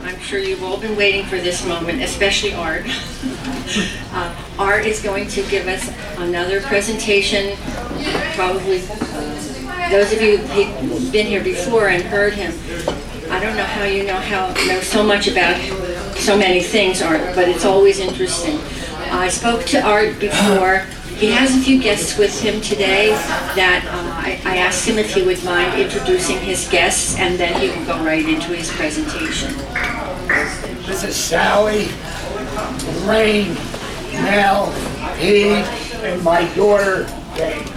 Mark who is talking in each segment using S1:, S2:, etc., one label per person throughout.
S1: I'm sure you've all been waiting for this moment, especially Art. Art is going to give us another presentation. Probably those of you who've been here before and heard him, I don't know how you know so much about so many things, Art, but it's always interesting. I spoke to Art before. He has a few guests with him today that I asked him if he would mind introducing his guests, and then he will go right into his presentation.
S2: This is Sally, Rain, Mel, Pete, and my daughter, Jane.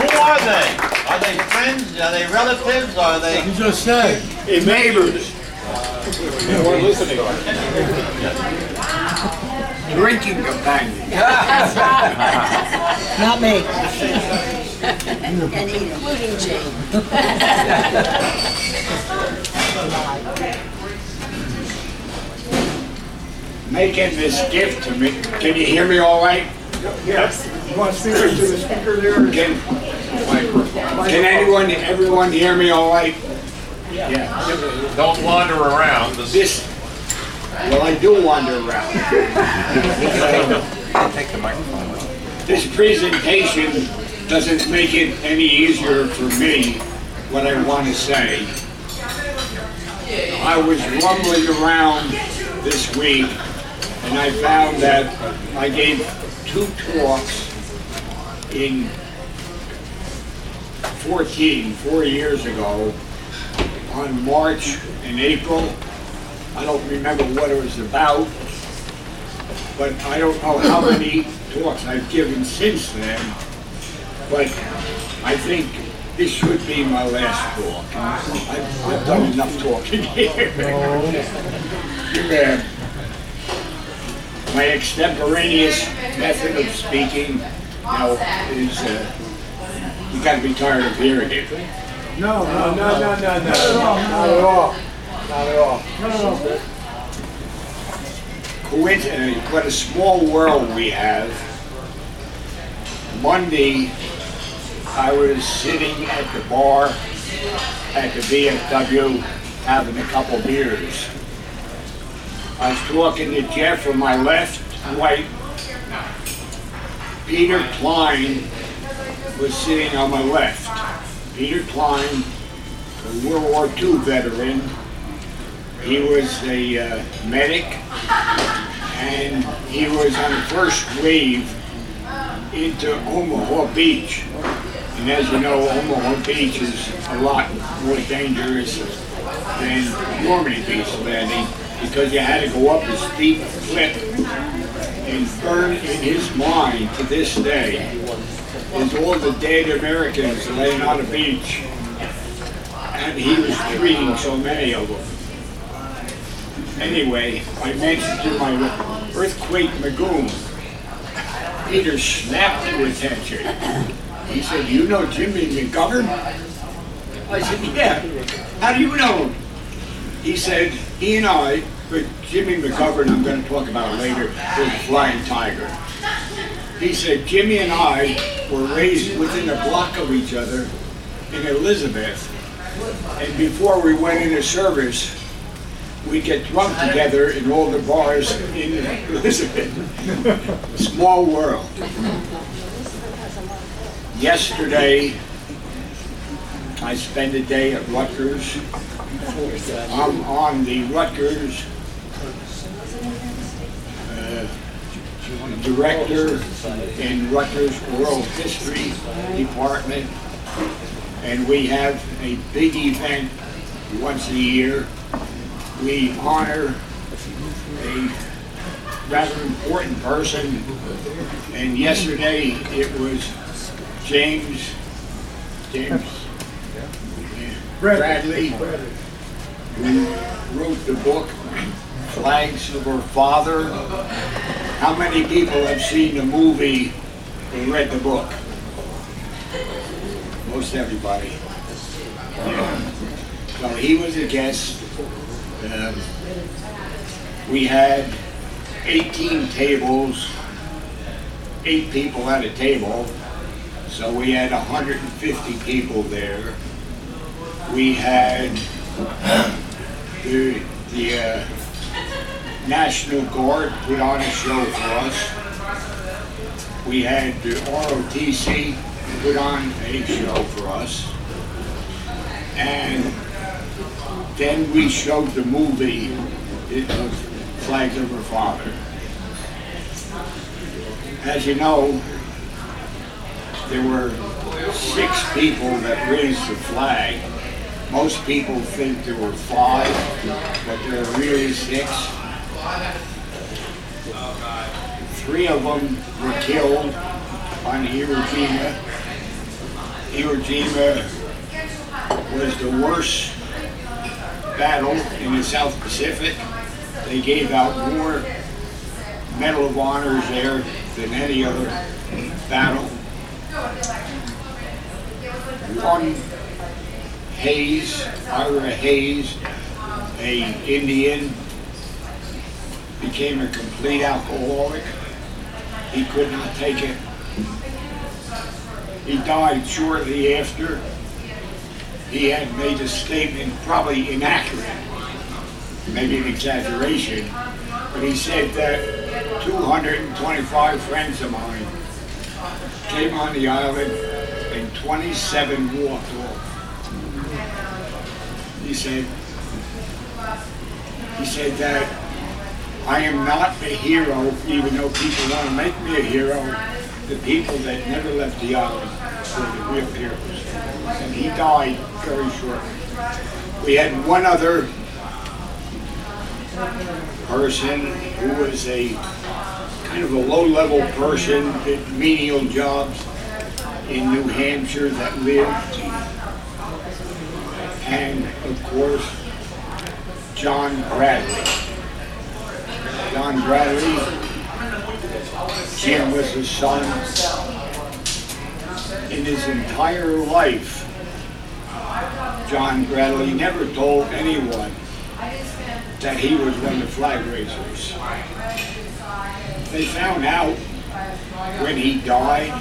S3: Who are they? Are they friends? Are they relatives? Are they...
S2: You just said. Neighbors.
S4: We're listening.
S2: Drinking companions.
S5: Not me. And including Jane.
S2: Making this gift to me. Can you hear me all right?
S4: Yes. You want to speak to the speaker there?
S2: Can everyone hear me all right? Yeah.
S3: Don't wander around.
S2: Well, I do wander around.
S3: Take the microphone.
S2: This presentation doesn't make it any easier for me what I want to say. I was rumbling around this week and I found that I gave 2 talks in 4 years ago, on March and April. I don't remember what it was about, but I don't know how many talks I've given since then, but I think this should be my last talk. I've done enough talking here. My extemporaneous method of speaking is, you got to be tired of hearing it.
S4: No. Not at all. Not at all. No.
S2: What a small world we have. Monday, I was sitting at the bar at the VFW having a couple beers. I was talking to Jeff on my left, White. Peter Klein was sitting on my left. Peter Klein, a World War II veteran. He was a medic, and he was on the first wave into Omaha Beach. And as you know, Omaha Beach is a lot more dangerous than Normandy Beach landing, because you had to go up a steep cliff. And burned in his mind to this day is all the dead Americans laying on the beach. And he was treating so many of them. Anyway, I mentioned to my Earthquake McGoon. Peter snapped to attention. He said, "You know Jimmy McGovern?" I said, "Yeah." "How do you know him?" He said, "He and I," but Jimmy McGovern I'm going to talk about later, was a flying tiger. He said, "Jimmy and I were raised within a block of each other in Elizabeth. And before we went into service, we'd get drunk together in all the bars in Elizabeth." Small world. Yesterday, I spent a day at Rutgers. I'm on the Rutgers director in Rutgers World History Department, and we have a big event once a year. We honor a rather important person, and yesterday it was James Bradley, who wrote the book Flags of Our Father. How many people have seen the movie and read the book? Most everybody. Yeah. So he was a guest. We had 18 tables, 8 people at a table. So we had 150 people there. We had the National Guard put on a show for us. We had the ROTC put on a show for us. And then we showed the movie, Flags of Our Father. As you know, there were 6 people that raised the flag. Most people think there were 5, but there are really 6. 3 of them were killed on Iwo Jima. Iwo Jima was the worst battle in the South Pacific. They gave out more Medal of Honors there than any other battle. One Hayes, Ira Hayes, an Indian, became a complete alcoholic. He could not take it. He died shortly after. He had made a statement, probably inaccurate, maybe an exaggeration, but he said that 225 friends of mine came on the island and 27 walked off. He said that I am not a hero, even though people want to make me a hero. The people that never left the island were the real heroes. And he died very shortly. We had one other person who was a kind of a low-level person, did menial jobs in New Hampshire that lived. And of course, John Bradley. John Bradley, Jim was his son. In his entire life, John Bradley never told anyone that he was one of the flag raisers. They found out when he died.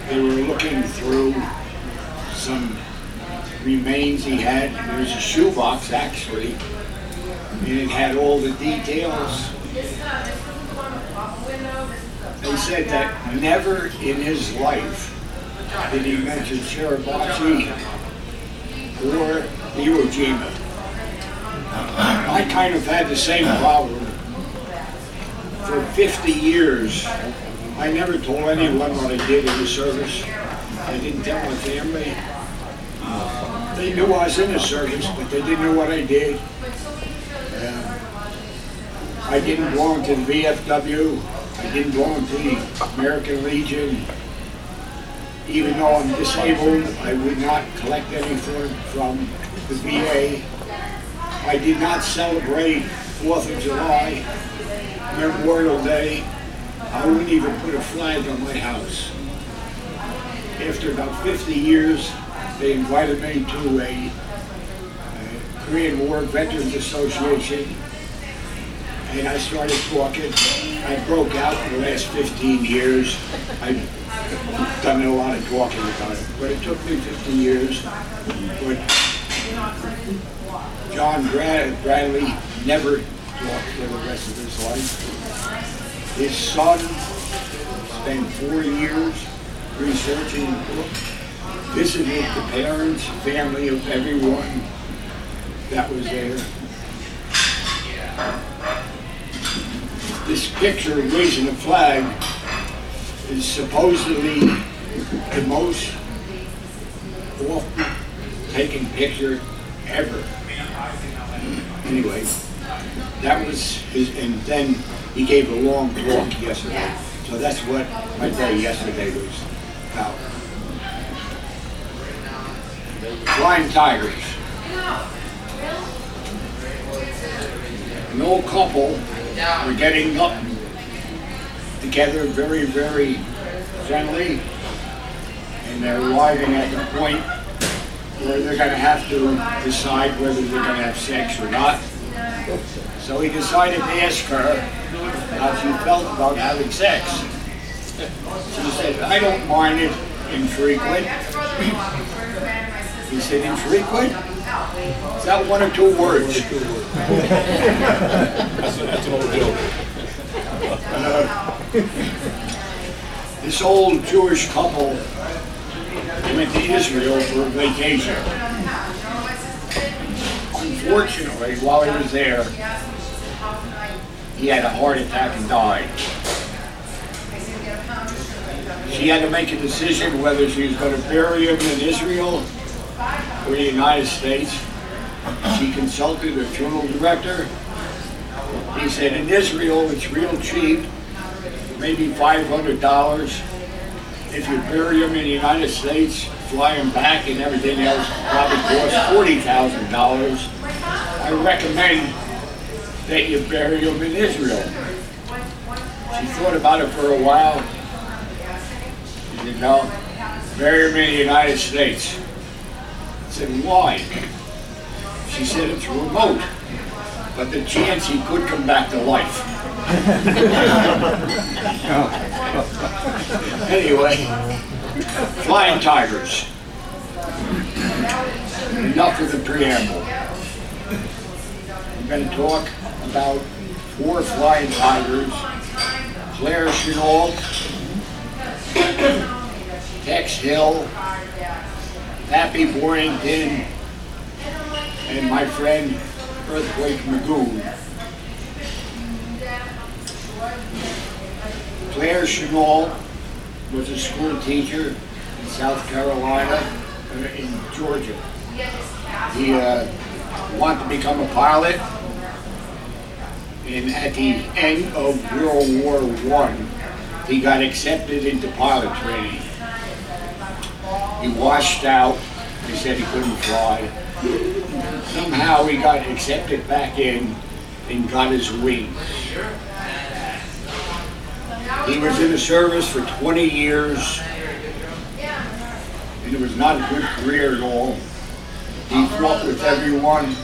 S2: They were looking through some remains he had. There was a shoebox, actually, and it had all the details. They said that never in his life did he mention Shirabashi or Iwo Jima. I kind of had the same problem. For 50 years, I never told anyone what I did in the service. I didn't tell my family. They knew I was in the service, but they didn't know what I did. I didn't belong to the VFW. I didn't belong to the American Legion. Even though I'm disabled, I would not collect anything from the VA. I did not celebrate 4th of July, Memorial Day. I wouldn't even put a flag on my house. After about 50 years, they invited me to a Korean War Veterans Association, and I started talking. I broke out in the last 15 years. I've done a lot of talking about it, but it took me 50 years. But John Bradley never talked for the rest of his life. His son spent 4 years researching the book, visited the parents, family of everyone that was there. This picture raising a flag is supposedly the most often taken picture ever. Anyway, that was his, and then he gave a long talk yesterday. So that's what my day yesterday was about. Flying Tigers. An old couple were getting up together, very, very friendly, and they're arriving at the point where they're going to have to decide whether they're going to have sex or not. So he decided to ask her how she felt about having sex. She said, "I don't mind it infrequent. He said, infrequent? Is that one or two words?
S4: That's an old joke.
S2: This old Jewish couple went to Israel for a vacation. Unfortunately, while he was there, he had a heart attack and died. She had to make a decision whether she was going to bury him in Israel or the United States. She consulted a funeral director. He said, in Israel, it's real cheap, maybe $500. If you bury him in the United States, fly him back and everything else probably costs $40,000. I recommend that you bury him in Israel. She thought about it for a while. She said, no, bury him in the United States. I said, why? She said, it's remote, but the chance he could come back to life. Anyway, flying tigers. Enough of the preamble. I'm going to talk about 4 flying tigers: Claire Chennault, Tex Hill, Pappy Borington, and my friend Earthquake McGoon. Claire Chennault was a school teacher in South Carolina, in Georgia. He wanted to become a pilot, and at the end of World War I, he got accepted into pilot training. He washed out. They said he couldn't fly. Somehow he got accepted back in and got his wings. He was in the service for 20 years, and it was not a good career at all. He fought with everyone.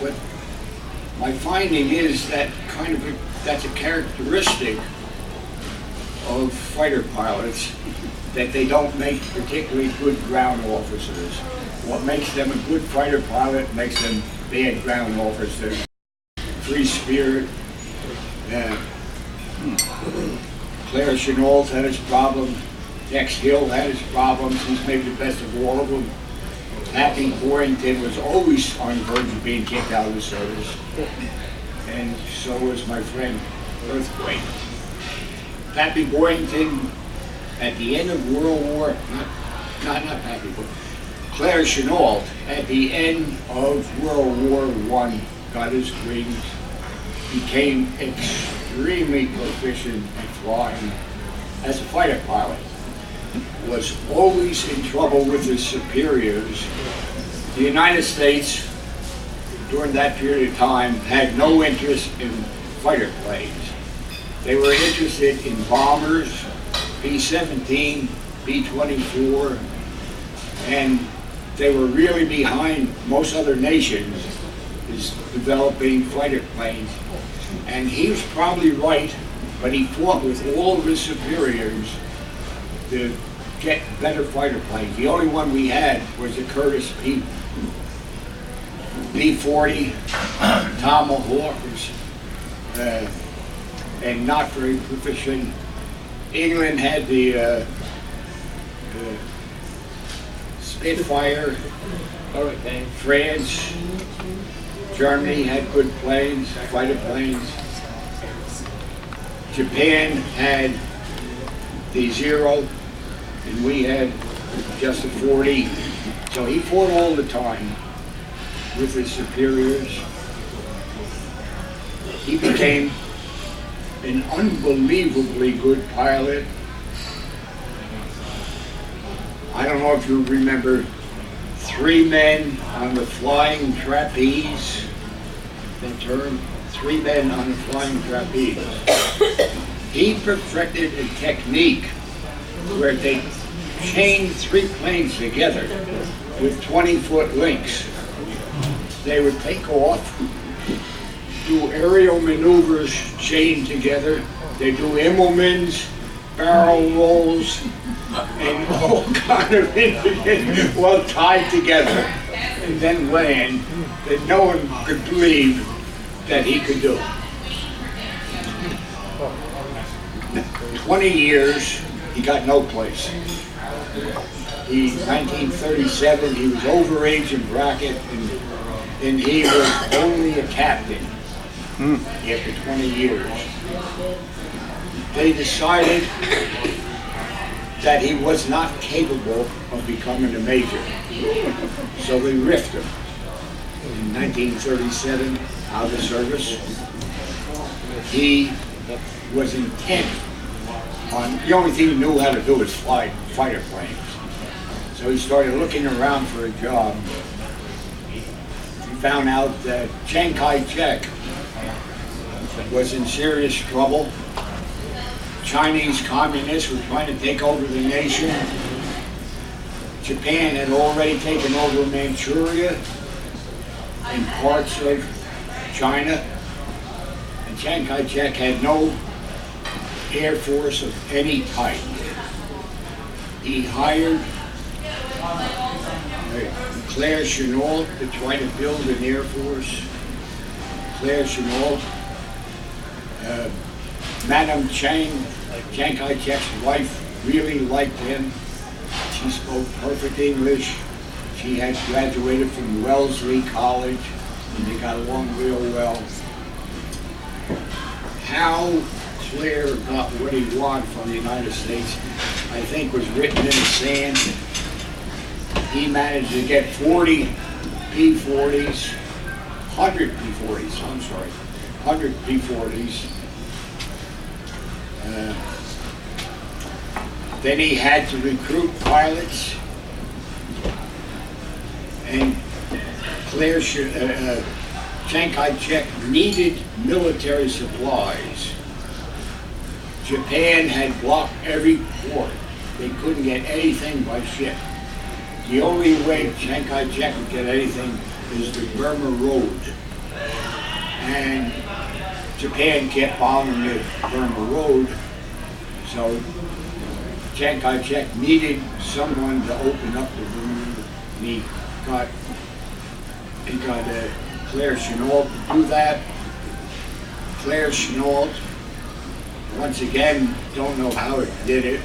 S2: What my finding is that that's a characteristic of fighter pilots, that they don't make particularly good ground officers. What makes them a good fighter pilot makes them bad ground officers. Free spirit. Claire Chennault had his problems. Tex Hill had his problems. He's made the best of all of them. Pappy Borington was always on the verge of being kicked out of the service. And so was my friend Earthquake. Pappy Borington, at the end of World War, not Pappy Borington, Claire Chennault, at the end of World War I, got his wings, became extremely proficient at flying as a fighter pilot, was always in trouble with his superiors. The United States, during that period of time, had no interest in fighter planes. They were interested in bombers, B-17, B-24, and they were really behind most other nations is developing fighter planes. And he was probably right, but he fought with all of his superiors to get better fighter planes. The only one we had was the Curtiss B-40 Tomahawk, and not very proficient. England had the Spitfire. France, Germany had good planes, fighter planes. Japan had the Zero, and we had just a 40. So he fought all the time with his superiors. He became an unbelievably good pilot. I don't know if you remember 3 men on the flying trapeze, that term, 3 men on the flying trapeze. He perfected a technique where they chained 3 planes together with 20-foot links. They would take off, do aerial maneuvers chained together. They do Immelmans, barrel rolls, and all kind of intricate, well tied together, and then land that no one could believe that he could do. 20 years, he got no place. In 1937, he was over age and bracket, and he was only a captain after 20 years. They decided that he was not capable of becoming a major, so they riffed him. In 1937, out of the service, he was intent on, the only thing he knew how to do was fly fighter planes. So he started looking around for a job. He found out that Chiang Kai-shek was in serious trouble. Chinese communists were trying to take over the nation. Japan had already taken over Manchuria and parts of China. And Chiang Kai-shek had no air force of any type. He hired Claire Chennault to try to build an air force. Claire Chennault, Madame Chiang Kai-shek's wife, really liked him. She spoke perfect English. She had graduated from Wellesley College, and they got along real well. How Claire got what he wanted from the United States, I think, was written in the sand. He managed to get 40 P-40s, 100 P-40s, I'm sorry, 100 P-40s. Then he had to recruit pilots, and Chiang Kai-shek needed military supplies. Japan had blocked every port. They couldn't get anything by ship. The only way Chiang Kai-shek could get anything is the Burma Road. And Japan kept bombing the Burma Road, so Chiang Kai-shek needed someone to open up the Burma, and he got Claire Chennault to do that. Claire Chennault, once again, don't know how it did it,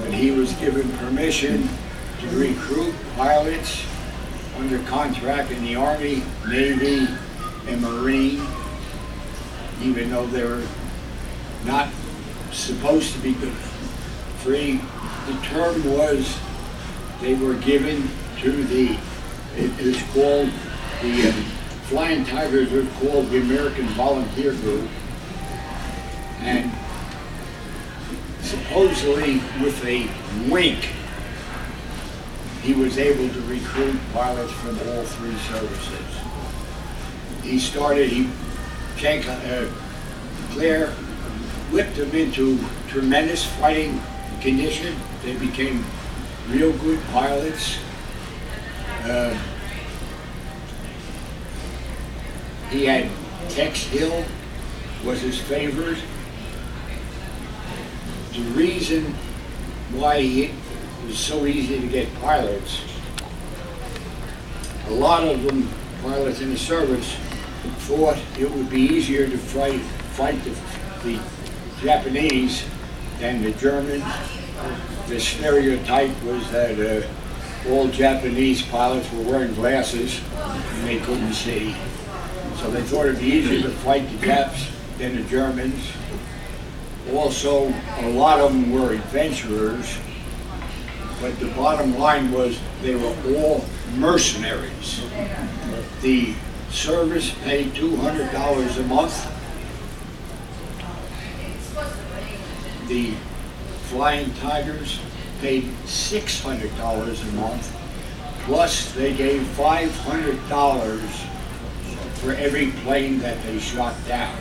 S2: but he was given permission to recruit pilots under contract in the Army, Navy, and Marine, even though they were not supposed to be good free. The term was they were given to it is called, the Flying Tigers are called the American Volunteer Group, and supposedly with a wink, he was able to recruit pilots from all three services. Claire whipped them into tremendous fighting condition. They became real good pilots. He had Tex Hill was his favorite. The reason why it was so easy to get pilots, a lot of them, pilots in the service, thought it would be easier to fight the Japanese than the Germans. The stereotype was that all Japanese pilots were wearing glasses and they couldn't see. So they thought it'd be easier to fight the Japs than the Germans. Also, a lot of them were adventurers, but the bottom line was they were all mercenaries. The service paid $200 a month. The Flying Tigers paid $600 a month, plus they gave $500 for every plane that they shot down.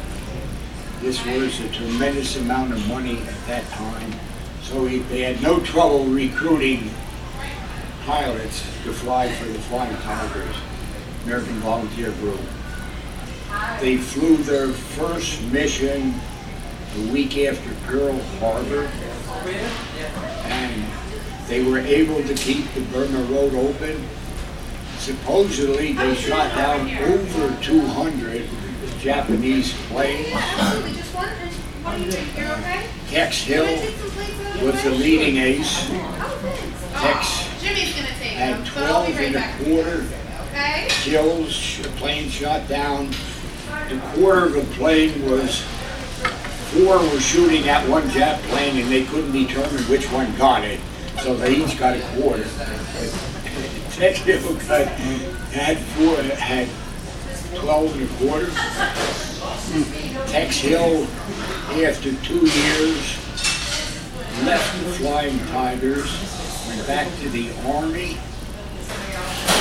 S2: This was a tremendous amount of money at that time, so they had no trouble recruiting pilots to fly for the Flying Tigers, American Volunteer Group. They flew their first mission the week after Pearl Harbor, and they were able to keep the Burma Road open. Supposedly, they shot down over 200 Japanese planes. Tex Hill was the leading ace. Tex had 12 and a quarter kills, a plane shot down. A quarter of a plane was, 4 were shooting at one Jap plane and they couldn't determine which one got it. So they each got a quarter. Tex Hill had 12 and a quarter. Tex Hill, after 2 years, left the Flying Tigers, went back to the Army.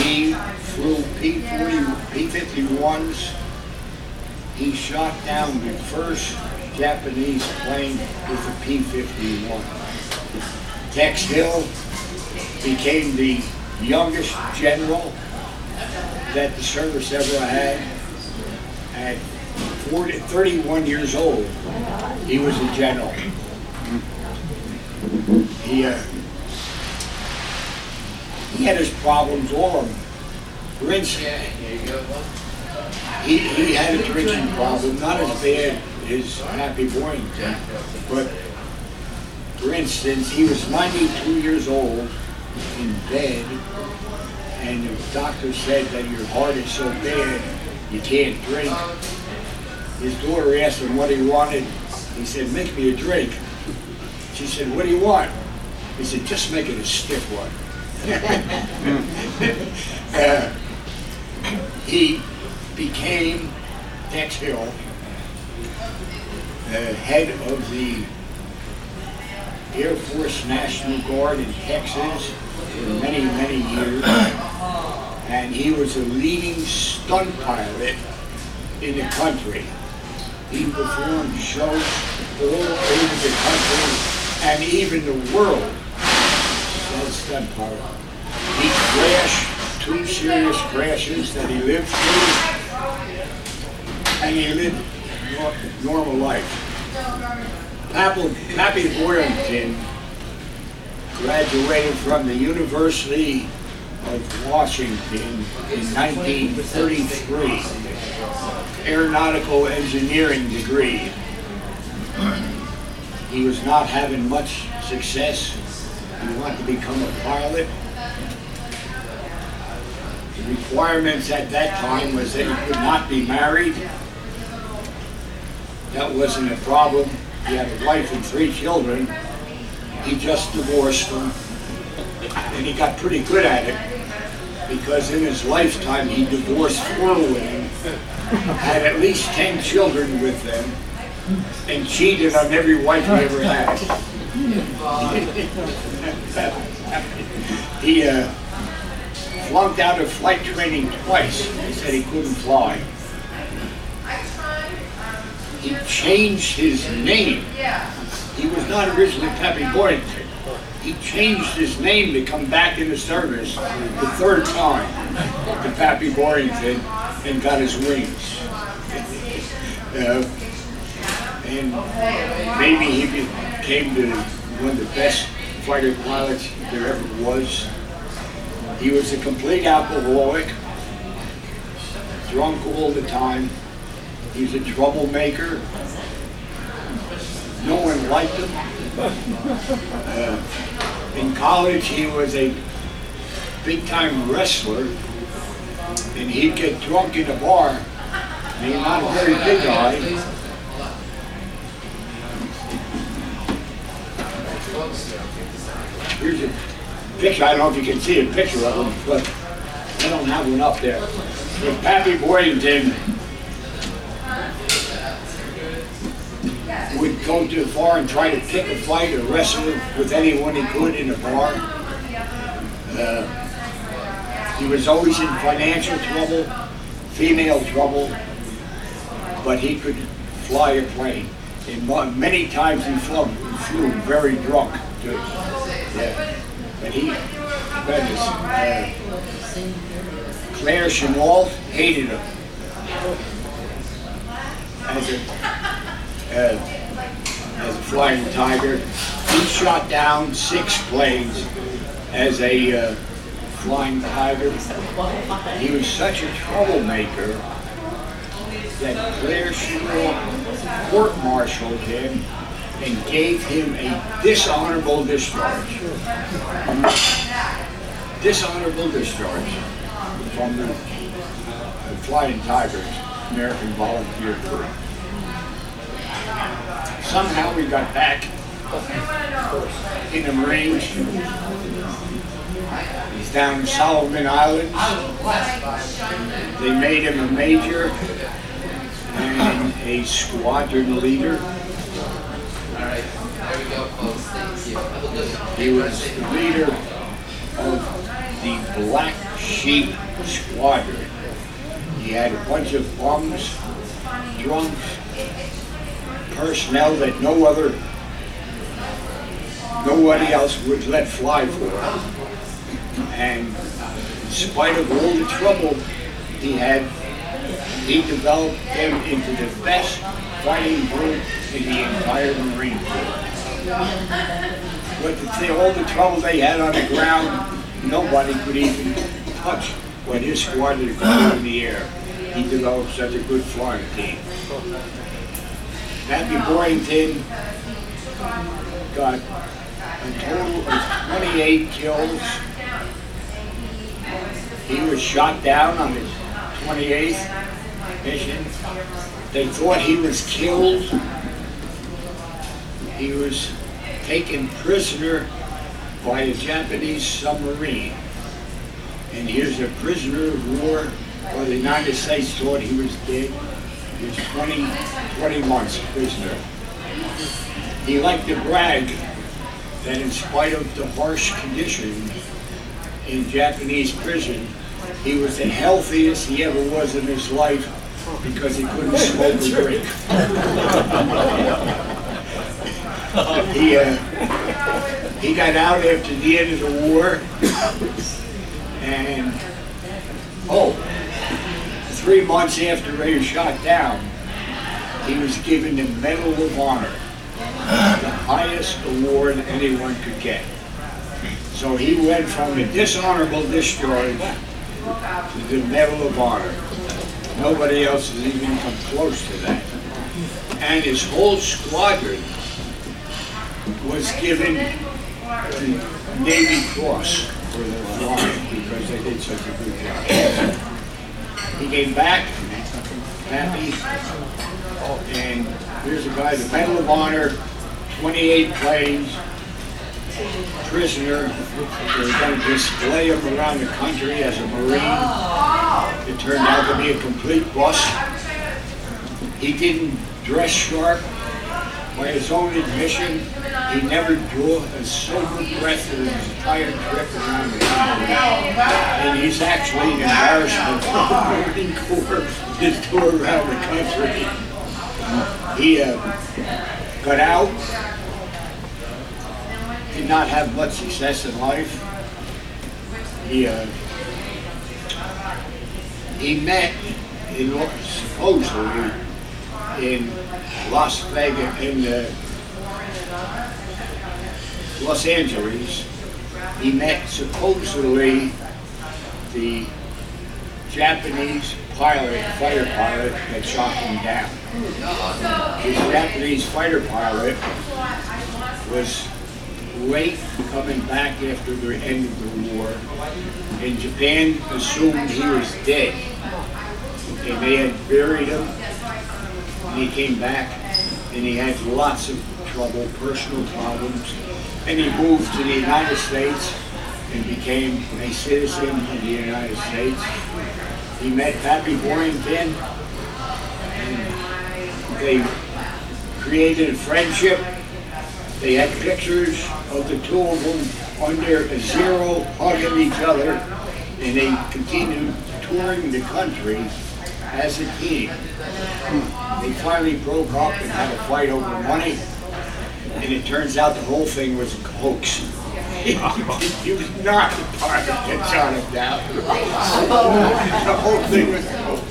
S2: He flew P-51s. He shot down the first Japanese plane with a P-51. Tex Hill became the youngest general that the service ever had. At 31 years old, he was a general. He had his problems, all of them. For instance, he had a drinking problem, not as bad as Pappy Boyington, but for instance, he was 92 years old in bed, and the doctor said that your heart is so bad you can't drink. His daughter asked him what he wanted. He said, "Make me a drink." She said, "What do you want?" He said, "Just make it a stiff one." He became, Tex Hill, head of the Air Force National Guard in Texas for many, many years. And he was a leading stunt pilot in the country. He performed shows all over the country and even the world as a stunt pilot. He crashed 2 serious crashes that he lived through, and he lived a normal life. Pappy Boyington graduated from the University of Washington in 1933, aeronautical engineering degree. He was not having much success. He wanted to become a pilot. The requirements at that time was that he could not be married. That wasn't a problem. He had a wife and 3 children. He just divorced them. And he got pretty good at it, because in his lifetime he divorced 4 women, had at least 10 children with them, and cheated on every wife he ever had. He flunked out of flight training twice. He said he couldn't fly. He changed his name. He was not originally Pappy Boyington. He changed his name to come back in the service the 3rd time to Pappy Boyington and got his wings. And maybe he became one of the best fighter pilots there ever was. He was a complete alcoholic, drunk all the time. He was a troublemaker. No one liked him. In college, he was a big-time wrestler, and he'd get drunk in a bar. And he's not a very big guy. Here's a picture. I don't know if you can see a picture of him, but I don't have one up there. But Pappy Boyington would go to the bar and try to pick a fight or wrestle with anyone he could in a bar. He was always in financial trouble, female trouble, but he could fly a plane. And many times he flew very drunk too. Yeah. But he, Claire Chennault hated him. Flying Tiger. He shot down 6 planes as a Flying Tiger. He was such a troublemaker that Claire Chennault court-martialed him and gave him a dishonorable discharge. Dishonorable discharge from the Flying Tigers, American Volunteer Group. Somehow we got back in the Marines. He's down in Solomon Islands. They made him a major and a squadron leader. He was the leader of the Black Sheep Squadron. He had a bunch of bums, drunks, personnel that nobody else would let fly for. And in spite of all the trouble he had, he developed them into the best fighting group in the entire Marine Corps. But all the trouble they had on the ground, nobody could even touch what his squadron could do in the air. He developed such a good flying team. Matthew Borington got a total of 28 kills. He was shot down on his 28th mission. They thought he was killed. He was taken prisoner by a Japanese submarine. And here's a prisoner of war. Well, the United States thought he was dead. He was 20 months prisoner. He liked to brag that in spite of the harsh conditions in Japanese prison, he was the healthiest he ever was in his life because he couldn't smoke or drink. He got out after the end of the war, and 3 months after he was shot down, he was given the Medal of Honor, the highest award anyone could get. So he went from the dishonorable discharge to the Medal of Honor. Nobody else has even come close to that. And his whole squadron was given the Navy Cross for their flying because they did such a good job. He came back happy, and here's a guy, the Medal of Honor, 28 planes, prisoner. They were going to display him around the country as a Marine. It turned out to be a complete bust. He didn't dress sharp. By his own admission, he never drew a sober breath in his entire trip around the country. And he's actually an embarrassment for the Marine Corps, his tour around the country. He got out, did not have much success in life. He met, supposedly, in Las Vegas, in Los Angeles. He met supposedly the Japanese fighter pilot that shot him down. This Japanese fighter pilot was late coming back after the end of the war, and Japan assumed he was dead. And they had buried him, and he came back, and he had lots of trouble, personal problems, and he moved to the United States and became a citizen of the United States. He met Pappy Borington, and they created a friendship. They had pictures of the two of them under a zero hugging each other, and they continued touring the country as a team. They finally broke up and had a fight over money, and it turns out the whole thing was a hoax. He was not the pilot that shot him down. The whole thing was a hoax.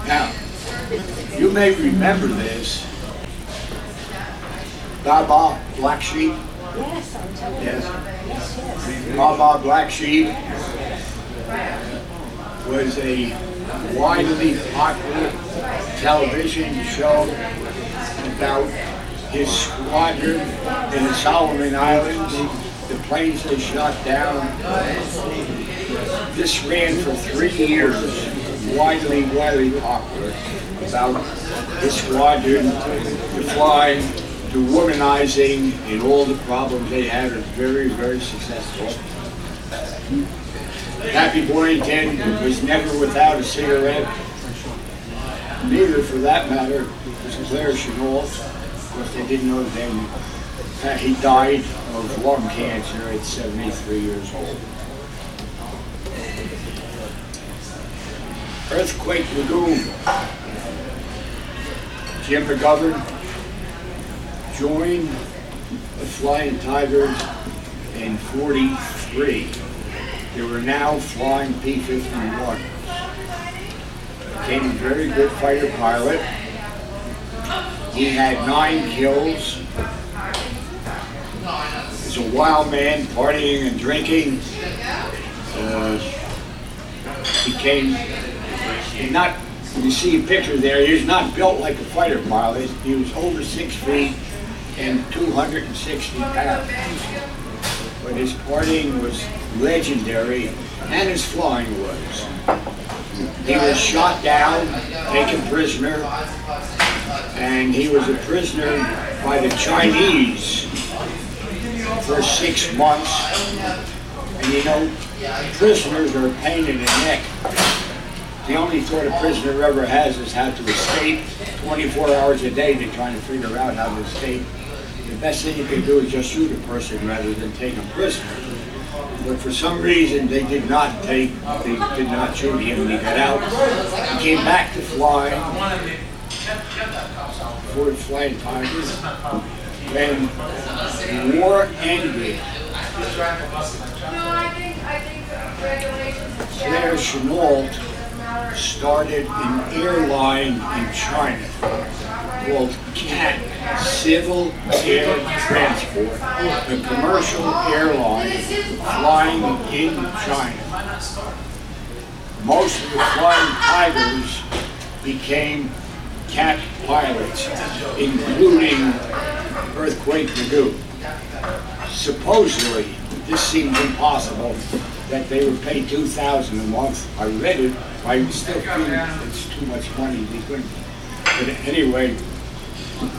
S2: Now, you may remember this. Baba Black Sheep?
S5: Yes, I'm telling you.
S2: Yes. Baba Black Sheep was a widely popular television show about his squadron in the Solomon Islands, the planes they shot down. This ran for 3 years, widely popular, about his squadron, the flying, the womanizing, and all the problems they had are very successful. Happy Boyington was never without a cigarette. Neither, for that matter, was Claire Chennault. Of course, they didn't know then. He died of lung cancer at 73 years old. Earthquake McGoon. Jim McGovern joined the Flying Tigers in '43. They were now flying P-51. Became a very good fighter pilot. He had 9 kills. He was a wild man, partying and drinking. You see a picture there, he was not built like a fighter pilot. He was over 6 feet and 260 pounds. But his partying was legendary, and his flying was. He was shot down, taken prisoner, and he was a prisoner by the Chinese for 6 months. And you know, prisoners are a pain in the neck. The only thought a prisoner ever has is how to escape. 24 hours a day they're trying to figure out how to escape. The best thing you can do is just shoot a person rather than take them prisoner. But for some reason they did not shoot him when he got out. He came back to fly for the Flying Tigers. When the war ended, Claire Chennault started an airline in China called CAT, Civil Air Transport, a commercial airline flying in China. Most of the Flying Tigers became CAT pilots, including Earthquake McGoon. Supposedly, this seems impossible, that they would pay $2,000 a month. I read it. I still feel it's too much money. They couldn't. But anyway,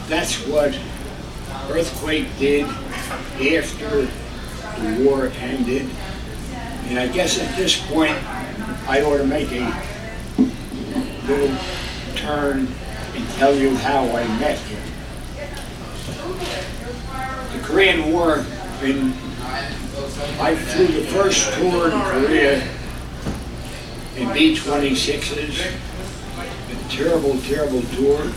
S2: that's what Earthquake did after the war ended. And I guess at this point, I ought to make a little turn and tell you how I met him. The Korean War, I flew the first tour in Korea in B-26s. A terrible tour.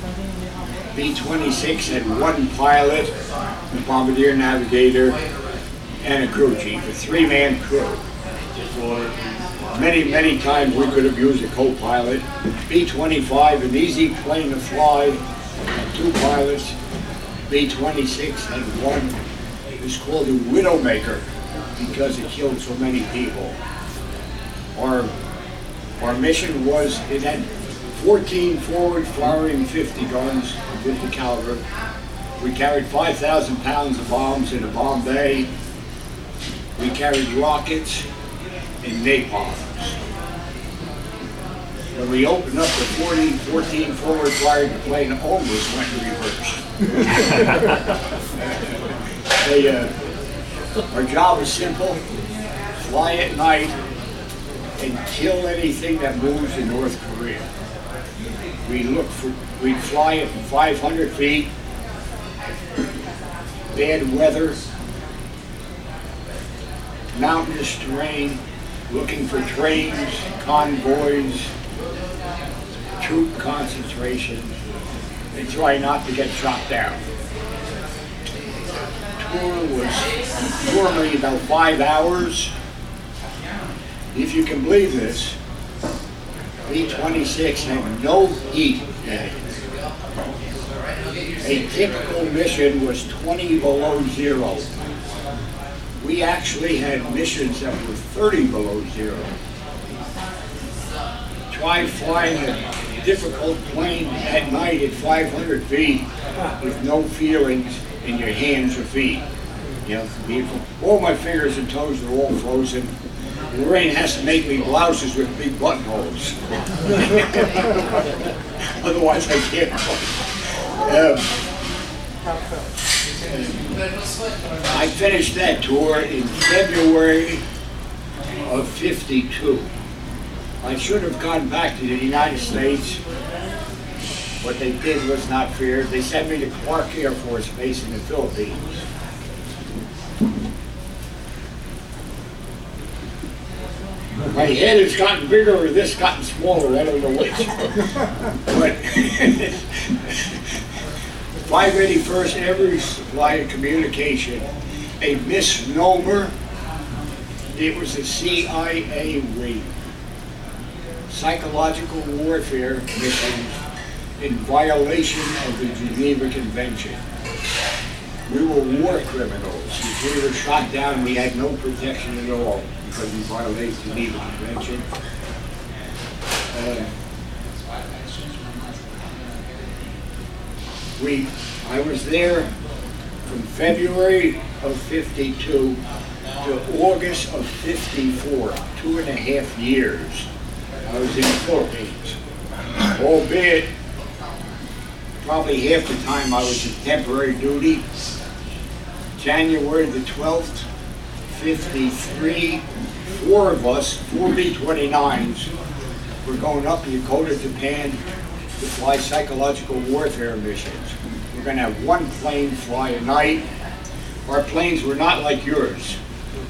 S2: B-26 had 1 pilot, a bombardier navigator, and a crew chief, a 3-man crew. For many times we could have used a co-pilot. B-25, an easy plane to fly, had 2 pilots. B-26 had 1. It was called a Widowmaker because it killed so many people. Our mission was, it had 14 forward firing 50 guns, 50 caliber. We carried 5,000 pounds of bombs in a bomb bay. We carried rockets and napalms. When we opened up the 14 forward fired, the plane almost went in reverse. Our job was simple: fly at night and kill anything that moves in North Korea. We'd fly at 500 feet, bad weather, mountainous terrain, looking for trains, convoys, troop concentration, and try not to get shot down. The tour was normally about 5 hours. If you can believe this, B-26 had no heat in it. A typical mission was 20 below zero. We actually had missions that were 30 below zero. Try flying a difficult plane at night at 500 feet with no feelings in your hands or feet. You know, all my fingers and toes are all frozen. Lorraine has to make me blouses with big buttonholes. Otherwise I can't. I finished that tour in February of '52. I should have gone back to the United States. What they did was not fair. They sent me to Clark Air Force Base in the Philippines. My head has gotten bigger or this gotten smaller, I don't know which. But 581st Air Supply Communication, a misnomer. It was a CIA raid. Psychological warfare missions in violation of the Geneva Convention. We were war criminals. If we were shot down, we had no protection at all because we violated the Geneva Convention. I was there from February of '52 to August of '54, 2.5 years. I was in the Philippines, albeit probably half the time I was in temporary duty. January the 12th, '53, 4 of us, 4 B-29s, were going up to Yokota, Japan to fly psychological warfare missions. We're going to have one plane fly a night. Our planes were not like yours.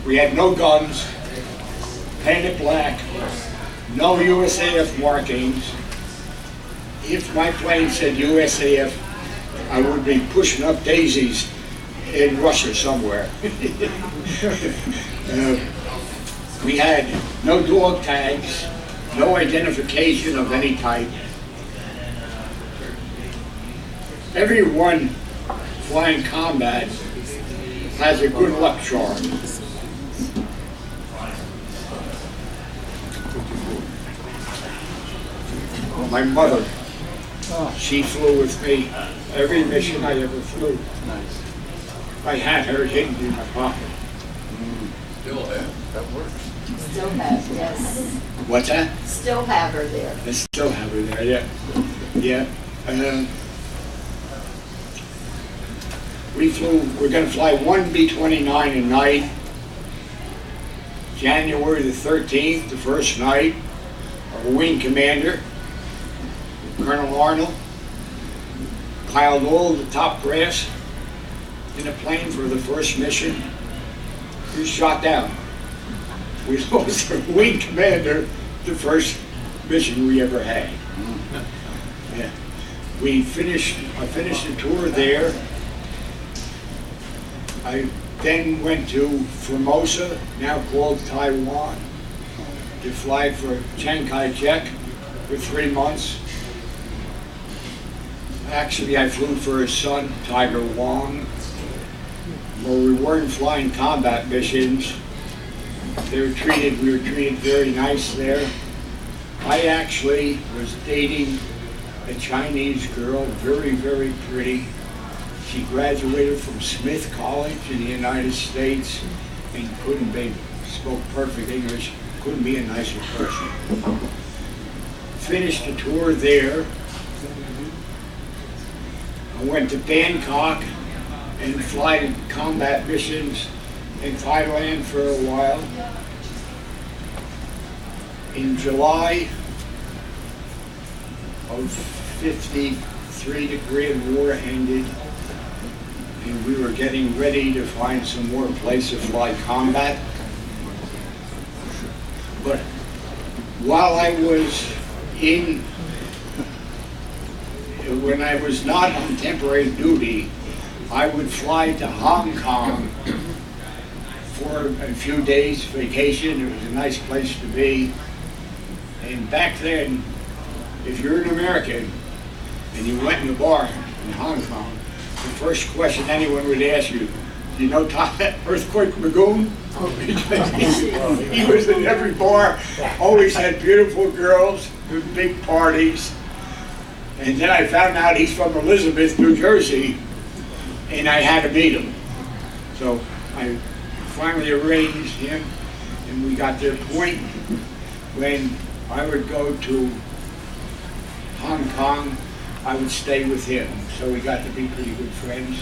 S2: We had no guns, painted black, no USAF markings. If my plane said USAF, I would be pushing up daisies in Russia somewhere. We had no dog tags, no identification of any type. Everyone flying combat has a good luck charm. My mother, she flew with me every mission I ever flew. I had her hidden in my pocket.
S6: Still have. That works.
S5: Still have, yes.
S2: What's that?
S5: Still have her there.
S2: I still have her there, yeah. Yeah. We're going to fly one B-29 a night. January the 13th, the first night, our wing commander, Colonel Arnold, piled all the top brass in a plane for the first mission. He was shot down. We lost our wing commander the first mission we ever had. Yeah. I finished the tour there. I then went to Formosa, now called Taiwan, to fly for Chiang Kai-shek for 3 months. Actually, I flew for his son, Tiger Wong. Where we weren't flying combat missions, we were treated very nice there. I actually was dating a Chinese girl, very, very pretty. She graduated from Smith College in the United States and spoke perfect English, couldn't be a nicer person. Finished the tour there. I went to Bangkok and fly combat missions in Thailand for a while. In July of '53, the Korean War ended, and we were getting ready to find some more place to fly combat. But while I was when I was not on temporary duty, I would fly to Hong Kong for a few days vacation. It was a nice place to be. And back then, if you're an American and you went in a bar, in Hong Kong, the first question anyone would ask you, do you know Earthquake McGoon? He was in every bar, always had beautiful girls, with big parties. And then I found out he's from Elizabeth, New Jersey, and I had to meet him. So I finally arranged him, and we got to a point when I would go to Hong Kong, I would stay with him. So we got to be pretty good friends.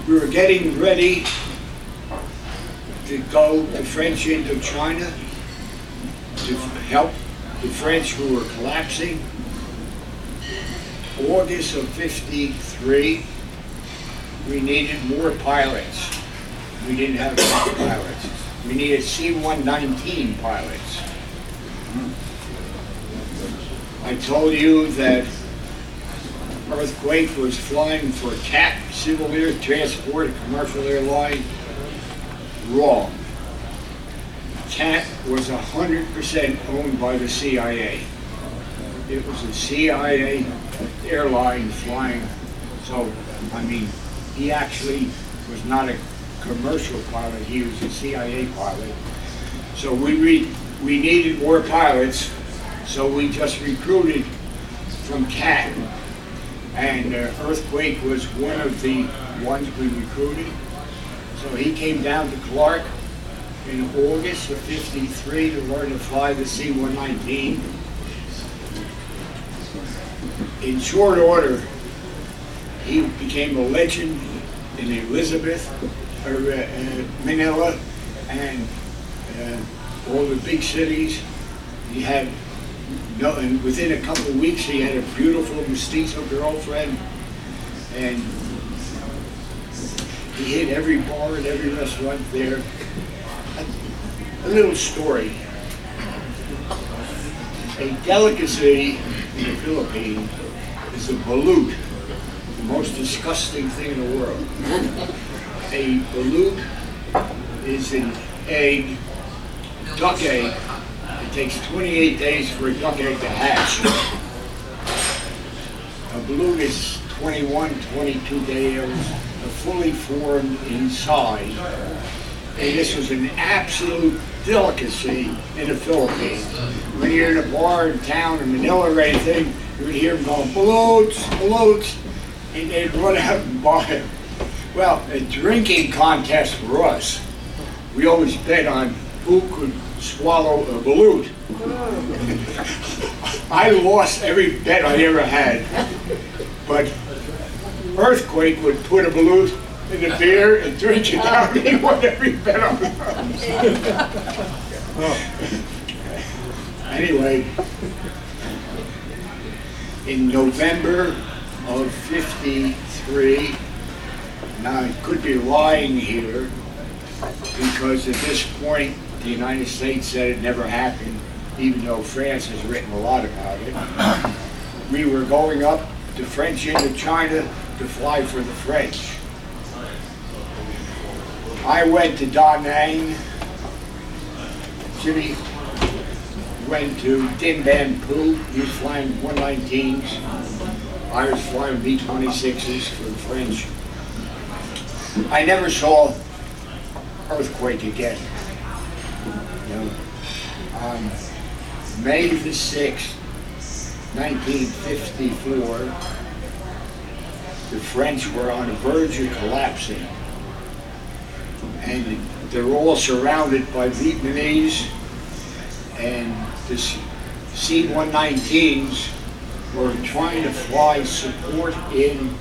S2: We were getting ready to go to French Indochina to help the French who were collapsing. August of '53, we needed more pilots. We didn't have enough pilots. We needed C-119 pilots. I told you that Earthquake was flying for CAT, Civil Air Transport, Commercial Airline. Wrong. CAT was 100% owned by the CIA. It was a CIA airline flying. So, I mean, he actually was not a commercial pilot, he was a CIA pilot. So we needed more pilots, so we just recruited from CAT. And Earthquake was one of the ones we recruited. So he came down to Clark in August of '53 to learn to fly the C-119. In short order, he became a legend in Elizabeth, Manila, and all the big cities. He had and within a couple of weeks, he had a beautiful mestizo girlfriend, and he hit every bar and every restaurant there. A little story. A delicacy in the Philippines is a balut, the most disgusting thing in the world. A balut is an egg, duck egg. It takes 28 days for a duck egg to hatch. A balut is 21, 22 days, fully formed inside. And this was an absolute delicacy in the Philippines. When you're in a bar in town in Manila or anything, you would hear them going, balutes, balutes, and they'd run out and buy it. Well, a drinking contest for us, we always bet on who could swallow a balut. I lost every bet I ever had, but Earthquake would put a balut in the beer and drink it down. He won every bet on it. Anyway, in November of '53, now I could be lying here because at this point the United States said it never happened, even though France has written a lot about it. We were going up to French Indochina to fly for the French. I went to Da Nang, Jimmy went to Dinh Ban Phu. He was flying 119s. I was flying B-26s for the French. I never saw Earthquake again. You know, on May the 6th, 1954, the French were on the verge of collapsing. And they're all surrounded by Vietnamese, and the C-119s were trying to fly support in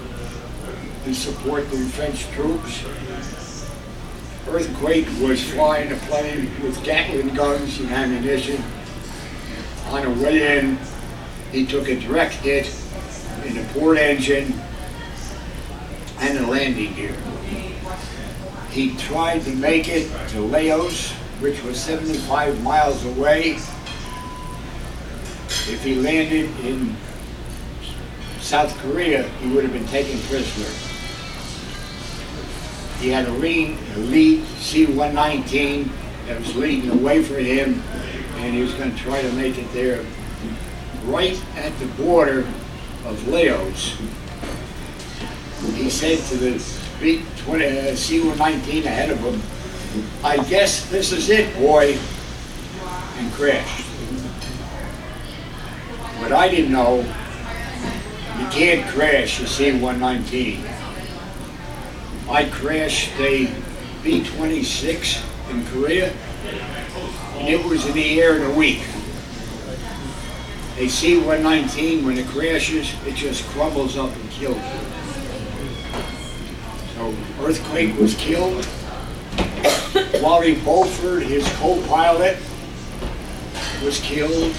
S2: to support the French troops. Earthquake was flying a plane with Gatling guns and ammunition. On the way in, he took a direct hit in the port engine and the landing gear. He tried to make it to Laos, which was 75 miles away. If he landed in South Korea, he would have been taken prisoner. He had a lead C-119 that was leading away from him, and he was going to try to make it there. Right at the border, of Leo's. He said to the C-119 ahead of him, "I guess this is it, boy," and crashed. But I didn't know, you can't crash a C-119. I crashed a B-26 in Korea, and it was in the air in a week. A C-119, when it crashes, it just crumbles up and kills you. So Earthquake was killed. Wally Beaufort, his co-pilot, was killed.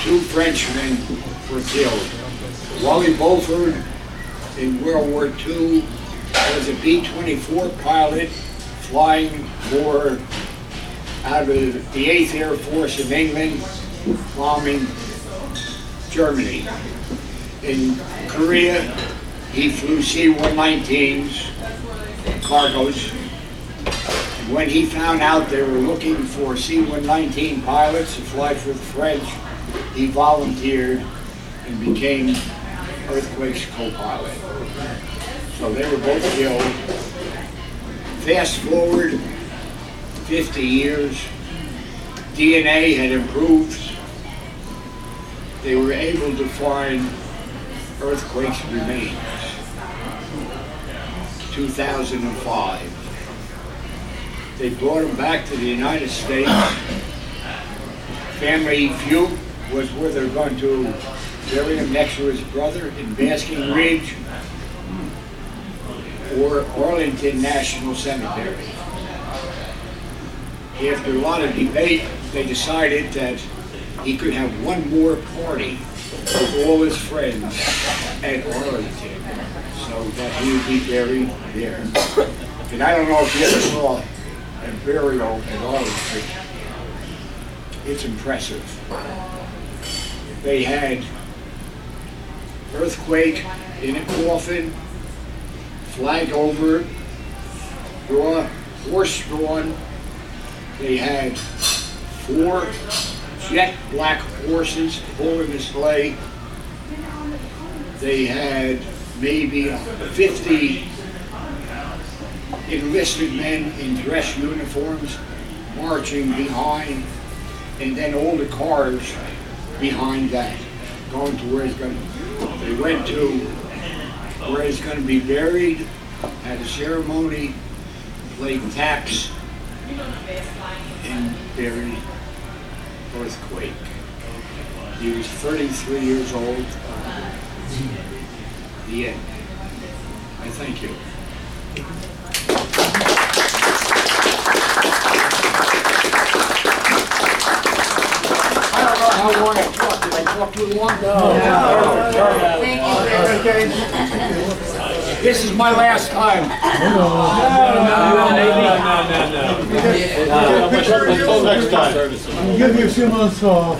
S2: 2 Frenchmen were killed. Wally Beaufort in World War II was a B-24 pilot flying for out of the 8th Air Force in England, bombing Germany. In Korea, he flew C-119s, cargos. When he found out they were looking for C-119 pilots to fly for the French, he volunteered and became Earthquake's co-pilot. So they were both killed. Fast forward 50 years, DNA had improved. They were able to find Earthquake's remains. 2005. They brought him back to the United States. Family feud was where they're going to bury him next to his brother in Basking Ridge or Arlington National Cemetery. After a lot of debate, they decided that he could have one more party with all his friends at Arlington, so that he would be buried there. And I don't know if you ever saw a burial at Arlington. It's impressive. They had Earthquake in a coffin, flag over it, horse drawn. They had 4 jet black horses pulling the sleigh. They had maybe 50 enlisted men in dress uniforms marching behind, and then all the cars behind that, going to where it's going to, they went to where it's going to be buried, had a ceremony, played taps, and buried Earthquake. He was 33 years old. The end. I thank you. I don't know how long I talked. Did I talk too long? No.
S1: Thank you.
S2: This is my last time.
S3: Until next time.
S4: I'll give you a few months off.